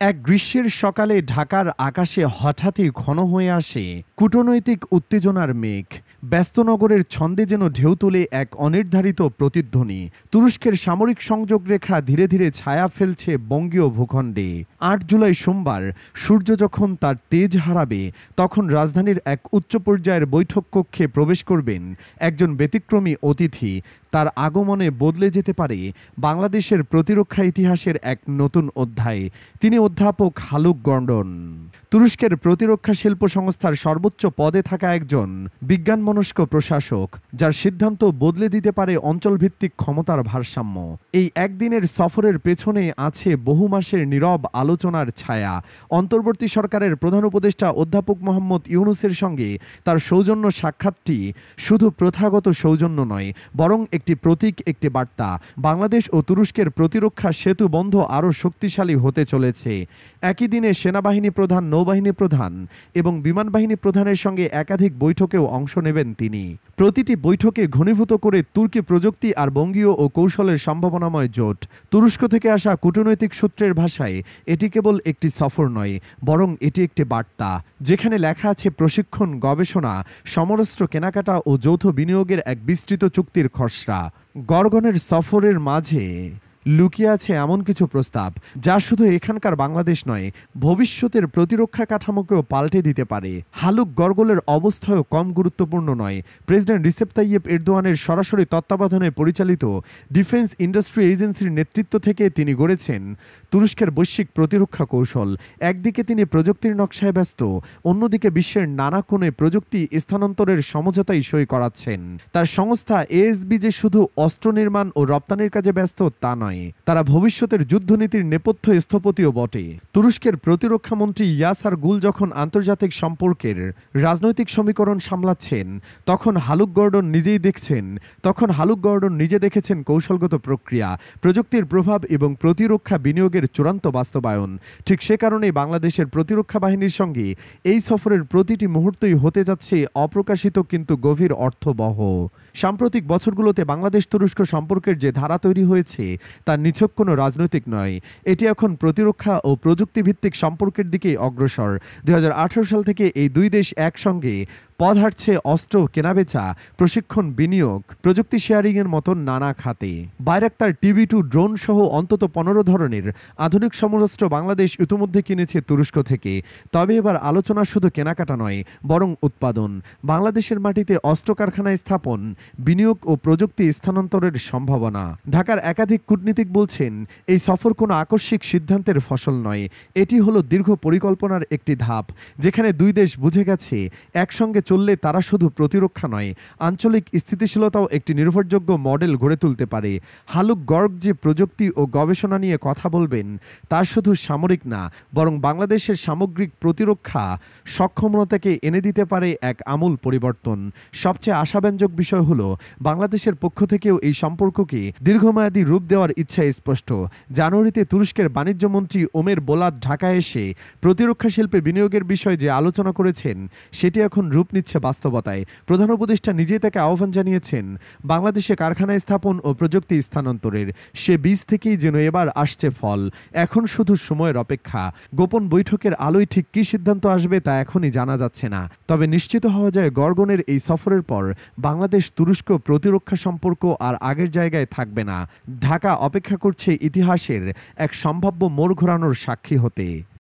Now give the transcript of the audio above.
এক গ্রীষ্মের সকালে ঢাকার আকাশে হঠাৎই ঘন হয়ে আসে কূটনৈতিক উত্তেজনার মেঘ। ব্যস্ত নগরের ছন্দে যেন ঢেউ তুলে এক অনির্ধারিত প্রতিধ্বনি। তুরস্কের সামরিক সংযোগ রেখা ধীরে ধীরে ছায়া ফেলছে বঙ্গীয় ভূখণ্ডে। ৮ জুলাই সোমবার সূর্য যখন তার তেজ হারাবে, তখন রাজধানীর এক উচ্চ পর্যায়ের বৈঠক কক্ষে প্রবেশ করবেন একজন ব্যতিক্রমী অতিথি। তার আগমনে বদলে যেতে পারে বাংলাদেশের প্রতিরক্ষা ইতিহাসের এক নতুন অধ্যায়। তিনি অধ্যাপক হালুক গর্ডন, তুরস্কের প্রতিরক্ষা শিল্প সংস্থার সর্বোচ্চ পদে থাকা একজন বিজ্ঞানমনস্ক প্রশাসক, যার সিদ্ধান্ত বদলে দিতে পারে অঞ্চলভিত্তিক ক্ষমতার ভারসাম্য। এই একদিনের সফরের পেছনে আছে বহু মাসের নীরব আলোচনার ছায়া। অন্তর্বর্তী সরকারের প্রধান উপদেষ্টা অধ্যাপক মোহাম্মদ ইউনূসের সঙ্গে তার সৌজন্য সাক্ষাৎটি শুধু প্রথাগত সৌজন্য নয়, বরং একটি প্রতীক, একটি বার্তা। বাংলাদেশ ও তুরস্কের প্রতিরক্ষা সেতু বন্ধ আরও শক্তিশালী হতে চলেছে। একই দিনে সেনাবাহিনী প্রধান, নৌবাহিনী প্রধান এবং বিমান বাহিনী প্রধানের সঙ্গে একাধিক বৈঠকেও অংশ নেবেন তিনি। প্রতিটি বৈঠকে ঘনীভূত করে তুর্কি প্রযুক্তি আর বঙ্গীয় ও কৌশলের সম্ভাবনাময় জোট। তুরস্ক থেকে আসা কূটনৈতিক সূত্রের ভাষায় এটি কেবল একটি সফর নয়, বরং এটি একটি বার্তা, যেখানে লেখা আছে প্রশিক্ষণ, গবেষণা, সমরাস্ত্র কেনাকাটা ও যৌথ বিনিয়োগের এক বিস্তৃত চুক্তির খসড়া। গর্ডনের সফরের মাঝে লুকিয়ে আছে এমন কিছু প্রস্তাব যা শুধু এখানকার বাংলাদেশ নয়, ভবিষ্যতের প্রতিরক্ষা কাঠামোকেও পাল্টে দিতে পারে। হালুক গর্ডনের অবস্থাও কম গুরুত্বপূর্ণ নয়। প্রেসিডেন্ট রিসেপ তাইয়েপ এরদোয়ানের সরাসরি তত্ত্বাবধানে পরিচালিত ডিফেন্স ইন্ডাস্ট্রি এজেন্সির নেতৃত্ব থেকে তিনি গড়েছেন তুরস্কের বৈশ্বিক প্রতিরক্ষা কৌশল। একদিকে তিনি প্রযুক্তির নকশায় ব্যস্ত, অন্যদিকে বিশ্বের নানা কোণে প্রযুক্তি স্থানান্তরের সমঝোতায় সই করাচ্ছেন। তার সংস্থা এএসবি যে শুধু অস্ত্র নির্মাণ ও রপ্তানির কাজে ব্যস্ত তা নয়, তারা ভবিষ্যতের যুদ্ধনীতির নেপথ্য স্থপতিও বটে। তুরস্কের প্রতিরক্ষা মন্ত্রী ইয়াসার গুল যখন আন্তর্জাতিক সম্পর্কের রাজনৈতিক সমীকরণ সামলাচ্ছেন, তখন হালুক গর্ডন নিজে দেখেছেন কৌশলগত প্রক্রিয়া, প্রযুক্তির প্রভাব এবং প্রতিরক্ষা বিনিয়োগের চূড়ান্ত বাস্তবায়ন। ঠিক সে কারণেই বাংলাদেশের প্রতিরক্ষা বাহিনীর সঙ্গে এই সফরের প্রতিটি মুহূর্তই হতে যাচ্ছে অপ্রকাশিত কিন্তু গভীর অর্থবহ। সাম্প্রতিক বছরগুলোতে বাংলাদেশ তুরস্ক সম্পর্কের যে ধারা তৈরি হয়েছে তা নিছক কোনো রাজনৈতিক নয়, এটি এখন প্রতিরক্ষা ও প্রযুক্তিভিত্তিক সম্পর্কের দিকে অগ্রসর। 2018 সাল থেকে এই দুই দেশ একসঙ্গে পথ হাঁটছে অস্ত্র কেনাবেচা, প্রশিক্ষণ, বিনিয়োগ, প্রযুক্তি শেয়ারিংয়ের মতো নানা খাতে। বাইরাক্তার TB2 ড্রোন সহ অন্তত 15 ধরনের আধুনিক সমরাস্ত্র বাংলাদেশ ইতিমধ্যে কিনেছে তুরস্ক থেকে। তবে এবার আলোচনা শুধু কেনাকাটা নয়, বরং উৎপাদন। বাংলাদেশের মাটিতে অস্ত্র কারখানা স্থাপন, বিনিয়োগ ও প্রযুক্তি স্থানান্তরের সম্ভাবনা। ঢাকার একাধিক কূটনীতিক বলছেন, এই সফর কোনো আকস্মিক সিদ্ধান্তের ফসল নয়, এটি হলো দীর্ঘ পরিকল্পনার একটি ধাপ, যেখানে দুই দেশ বুঝে গেছে একসঙ্গে চললে তারা শুধু প্রতিরক্ষা নয়, আঞ্চলিক স্থিতিশীলতাও একটি নির্ভরযোগ্য মডেল গড়ে তুলতে পারে। হালুক গর্গ যে প্রযুক্তি ও গবেষণা নিয়ে কথা বলবেন, তা শুধু সামরিক না, বরং বাংলাদেশের সামগ্রিক প্রতিরক্ষা সক্ষমতাকে এনে দিতে পারে এক আমূল পরিবর্তন। সবচেয়ে আশাব্যঞ্জক বিষয় হলো, বাংলাদেশের পক্ষ থেকেও এই সম্পর্ককে দীর্ঘমেয়াদী রূপ দেওয়ার ইচ্ছা স্পষ্ট। জানুয়ারিতে তুরস্কের বাণিজ্যমন্ত্রী ওমের বোলাদ ঢাকায় এসে প্রতিরক্ষা শিল্পে বিনিয়োগের বিষয়ে যে আলোচনা করেছেন, সেটি এখন রূপ নিচ্ছে বাস্তবতায়। প্রধান উপদেষ্টা নিজেই তাকে আহ্বান জানিয়েছেন বাংলাদেশে কারখানা স্থাপন ও প্রযুক্তি স্থানান্তরের। সে বীজ থেকেই যেন এবার আসছে ফল। এখন শুধু সময়ের অপেক্ষা। গোপন বৈঠকের আলোয় ঠিক কী সিদ্ধান্ত আসবে তা এখনই জানা যাচ্ছে না। তবে নিশ্চিত হওয়া যায়, গর্ডনের এই সফরের পর বাংলাদেশ তুরস্ক প্রতিরক্ষা সম্পর্ক আর আগের জায়গায় থাকবে না। ঢাকা অপেক্ষা করছে ইতিহাসের এক সম্ভাব্য মোড় ঘোরানোর সাক্ষী হতে।